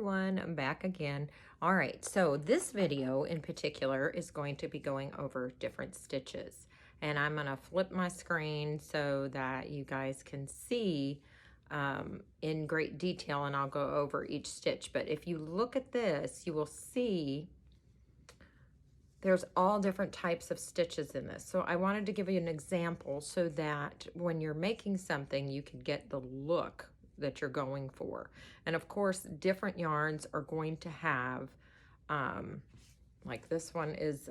everyone, I'm back again. All right, so this video in particular is going to be going over different stitches, and I'm going to flip my screen so that you guys can see in great detail, and I'll go over each stitch. But if you look at this, you will see there's all different types of stitches in this. So I wanted to give you an example so that when you're making something, you can get the look that you're going for. And of course, different yarns are going to have, like this one is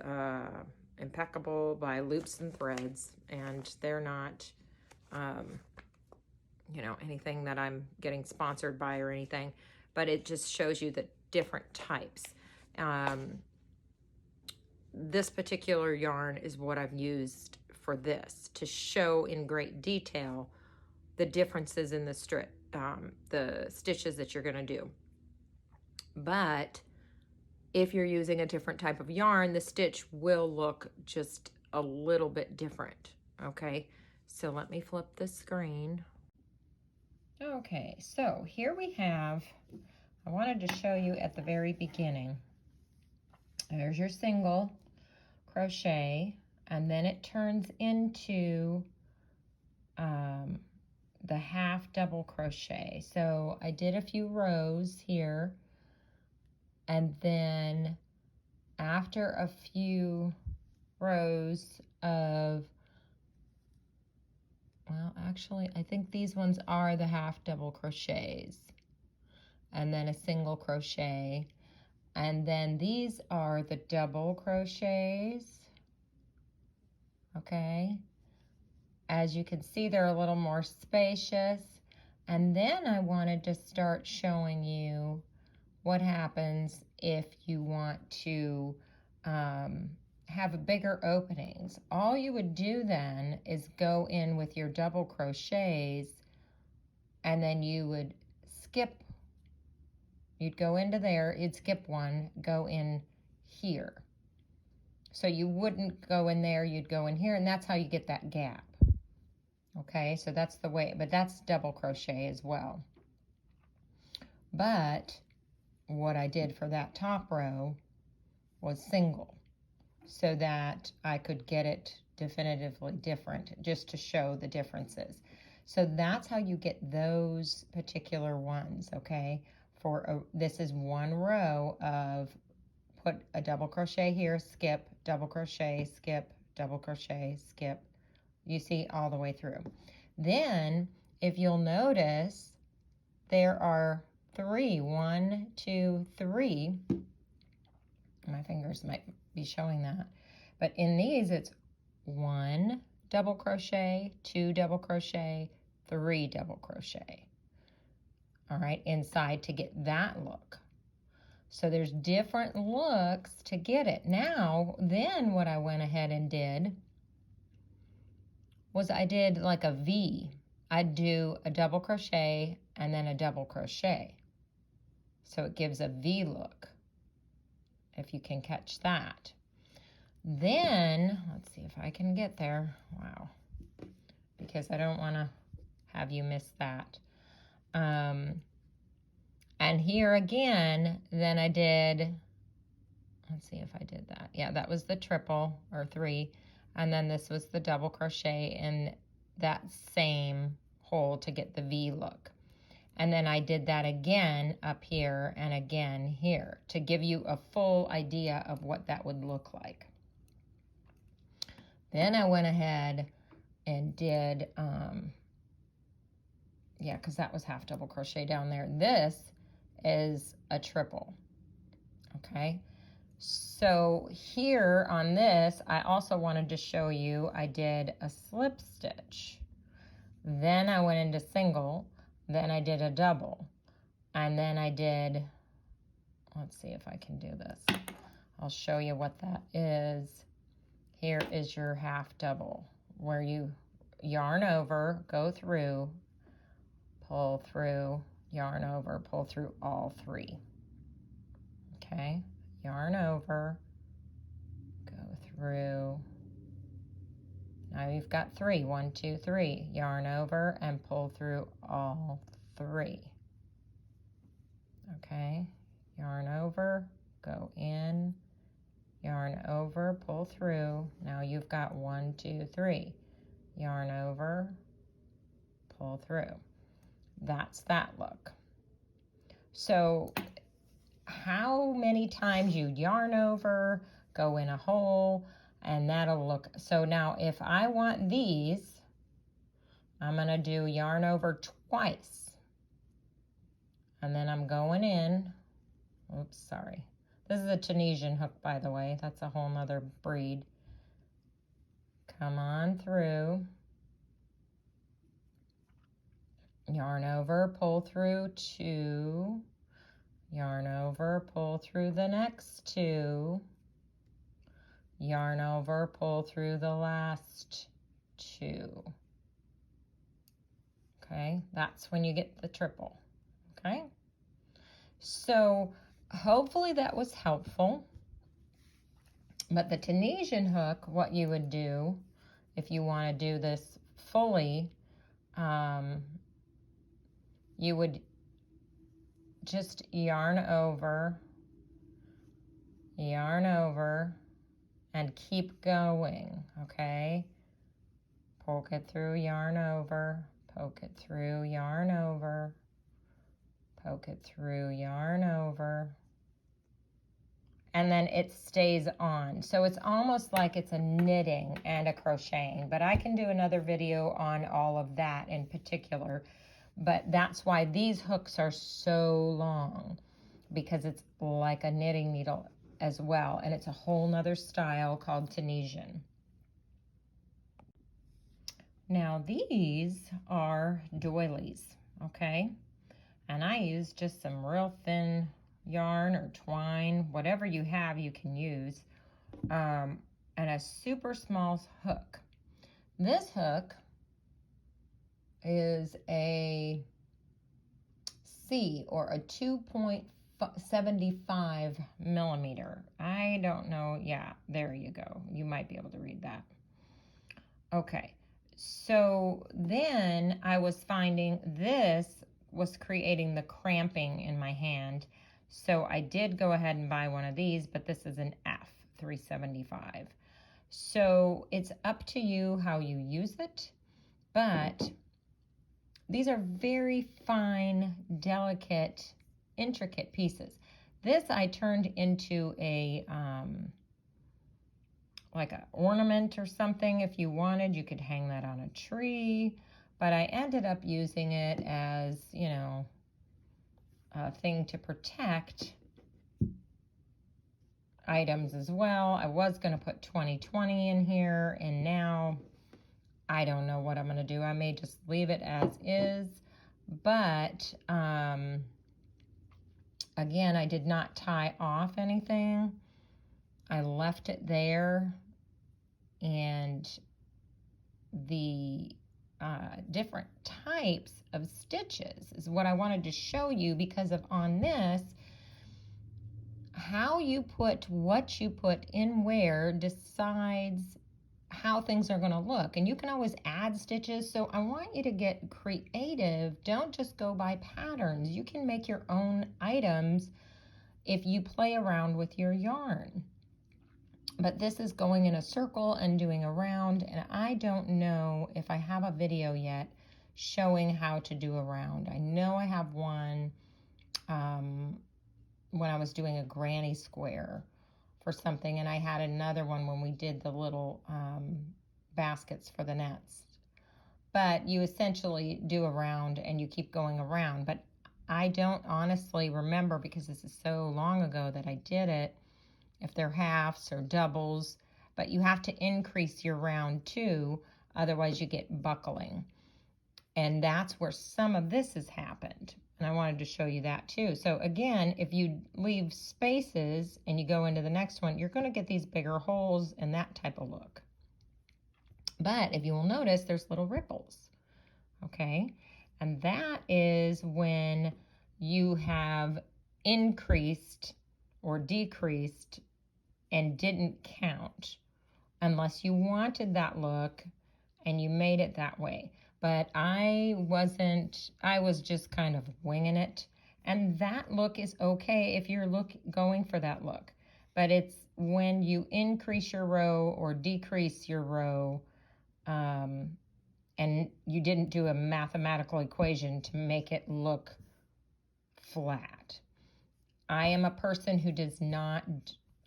Impeccable by Loops and Threads, and they're not, you know, anything that I'm getting sponsored by or anything, but it just shows you the different types. This particular yarn is what I've used for this to show in great detail the differences in the stitches that you're going to do. But if you're using a different type of yarn, the stitch will look just a little bit different. Okay, so let me flip the screen. Okay, so here we have, I wanted to show you at the very beginning. There's your single crochet, and then it turns into the half double crochet. So I did a few rows here, and then after a few rows of, well, actually I think these ones are the half double crochets, and then a single crochet, and then these are the double crochets. Okay, as you can see, they're a little more spacious. And then I wanted to start showing you what happens if you want to have bigger openings. All you would do then is go in with your double crochets, and then you would skip. You'd go into there, you'd skip one, go in here. So you wouldn't go in there, you'd go in here, and that's how you get that gap. Okay, so that's the way, but that's double crochet as well. But what I did for that top row was single, so that I could get it definitively different, just to show the differences. So that's how you get those particular ones, okay? This is one row of put a double crochet here, skip, double crochet, skip, double crochet, skip. You see all the way through. Then, if you'll notice, there are three. 1, 2, 3. My fingers might be showing that. But in these, it's 1 double crochet, 2 double crochet, 3 double crochet. All right, inside to get that look. So there's different looks to get it. Now, then what I went ahead and did was I did like a V. I'd do a double crochet and then a double crochet. So it gives a V look, if you can catch that. Then, let's see if I can get there. Wow. Because I don't want to have you miss that. And here again, then I did, let's see if I did that. Yeah, that was the triple, or 3. And then this was the double crochet in that same hole to get the V look. And then I did that again up here and again here to give you a full idea of what that would look like. Then I went ahead and did, yeah, because that was half double crochet down there. This is a triple, okay? So here on this, I also wanted to show you, I did a slip stitch. Then I went into single, then I did a double, and then I did, let's see if I can do this. I'll show you what that is. Here is your half double, where you yarn over, go through, pull through, yarn over, pull through all 3. Okay, yarn over, go through. Now you've got 3, 1, 2, 3. Yarn over and pull through all 3. Okay, yarn over, go in, yarn over, pull through. Now you've got 1, 2, 3. Yarn over, pull through. That's that look. So how many times you yarn over, go in a hole, and that'll look. So now if I want these, I'm going to do yarn over twice. And then I'm going in. Oops, sorry. This is a Tunisian hook, by the way. That's a whole nother breed. Come on through. Yarn over, pull through 2. Yarn over, pull through the next 2. Yarn over, pull through the last 2. Okay, that's when you get the triple. Okay, so hopefully that was helpful. But the Tunisian hook, what you would do if you want to do this fully, you would just yarn over, and keep going, okay? Poke it through, yarn over, poke it through, yarn over, poke it through, yarn over, and then it stays on. So it's almost like it's a knitting and a crocheting, but I can do another video on all of that in particular. But that's why these hooks are so long, because it's like a knitting needle as well, and it's a whole nother style called Tunisian. Now these are doilies, okay? And I use just some real thin yarn or twine, whatever you have you can use, and a super small hook. This hook is a C, or a 2.75 millimeter. I don't know. Yeah, there you go. You might be able to read that. Okay, so then I was finding this was creating the cramping in my hand. So I did go ahead and buy one of these, but this is an F 375. So it's up to you how you use it, but these are very fine, delicate, intricate pieces. This I turned into a like an ornament or something. If you wanted, you could hang that on a tree, but I ended up using it as, you know, a thing to protect items as well. I was going to put 2020 in here, and now I don't know what I'm going to do. I may just leave it as is, but again, I did not tie off anything. I left it there, and the different types of stitches is what I wanted to show you, because of on this, how you put what you put in where decides how things are going to look. And you can always add stitches, so I want you to get creative. Don't just go by patterns. You can make your own items if you play around with your yarn. But this is going in a circle and doing a round, and I don't know if I have a video yet showing how to do a round. I know I have one when I was doing a granny square for something, and I had another one when we did the little baskets for the nets. But you essentially do a round and you keep going around. But I don't honestly remember, because this is so long ago that I did it, if they're halves or doubles, but you have to increase your round too, otherwise you get buckling. And that's where some of this has happened. And I wanted to show you that too. So again, if you leave spaces and you go into the next one, you're going to get these bigger holes and that type of look. But if you will notice, there's little ripples, okay? And that is when you have increased or decreased and didn't count, unless you wanted that look and you made it that way. But I was just kind of winging it, And that look is okay if you're going for that look. But it's when you increase your row or decrease your row, and you didn't do a mathematical equation to make it look flat. I am a person who does not,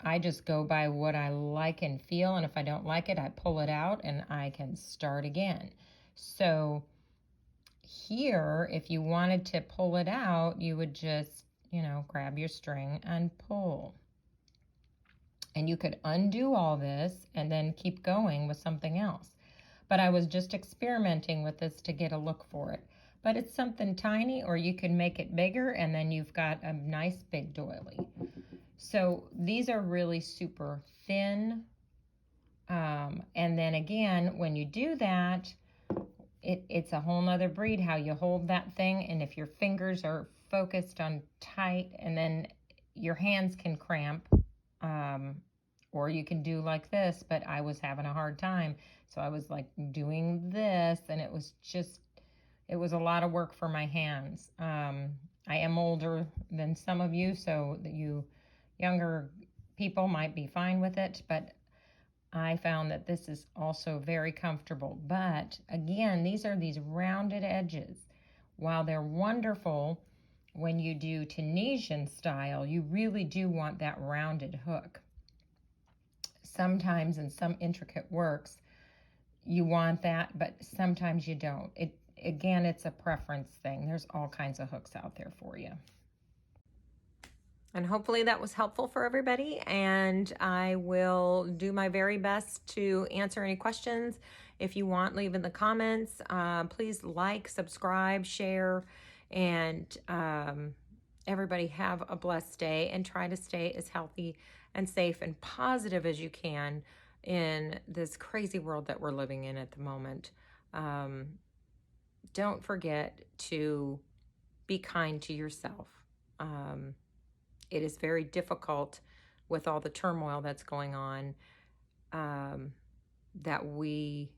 I just go by what I like and feel, and if I don't like it, I pull it out and I can start again. So here, if you wanted to pull it out, you would just, grab your string and pull. And you could undo all this and then keep going with something else. But I was just experimenting with this to get a look for it. But it's something tiny, or you can make it bigger, and then you've got a nice big doily. So these are really super thin. And then again, when you do that, it's a whole nother breed how you hold that thing. And if your fingers are focused on tight, and then your hands can cramp, or you can do like this, but I was having a hard time. So I was like doing this, and it was a lot of work for my hands. I am older than some of you, so that you younger people might be fine with it, but I found that this is also very comfortable. But again, these are these rounded edges. While they're wonderful when you do Tunisian style, you really do want that rounded hook. Sometimes in some intricate works, you want that, but sometimes you don't. Again, it's a preference thing. There's all kinds of hooks out there for you. And hopefully that was helpful for everybody, and I will do my very best to answer any questions. If you want, leave in the comments. Please like, subscribe, share, and everybody have a blessed day, and try to stay as healthy and safe and positive as you can in this crazy world that we're living in at the moment. Don't forget to be kind to yourself. It is very difficult with all the turmoil that's going on, that we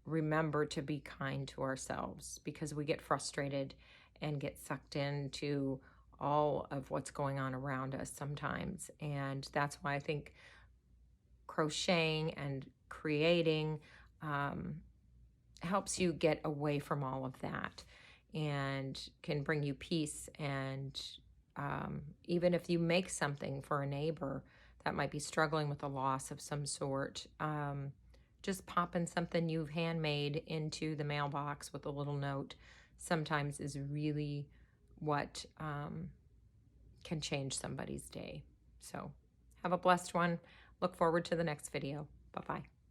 remember to be kind to ourselves, because we get frustrated and get sucked into all of what's going on around us sometimes. And that's why I think crocheting and creating helps you get away from all of that, and can bring you peace. And even if you make something for a neighbor that might be struggling with a loss of some sort, just popping something you've handmade into the mailbox with a little note sometimes is really what can change somebody's day. So have a blessed one. Look forward to the next video. Bye-bye.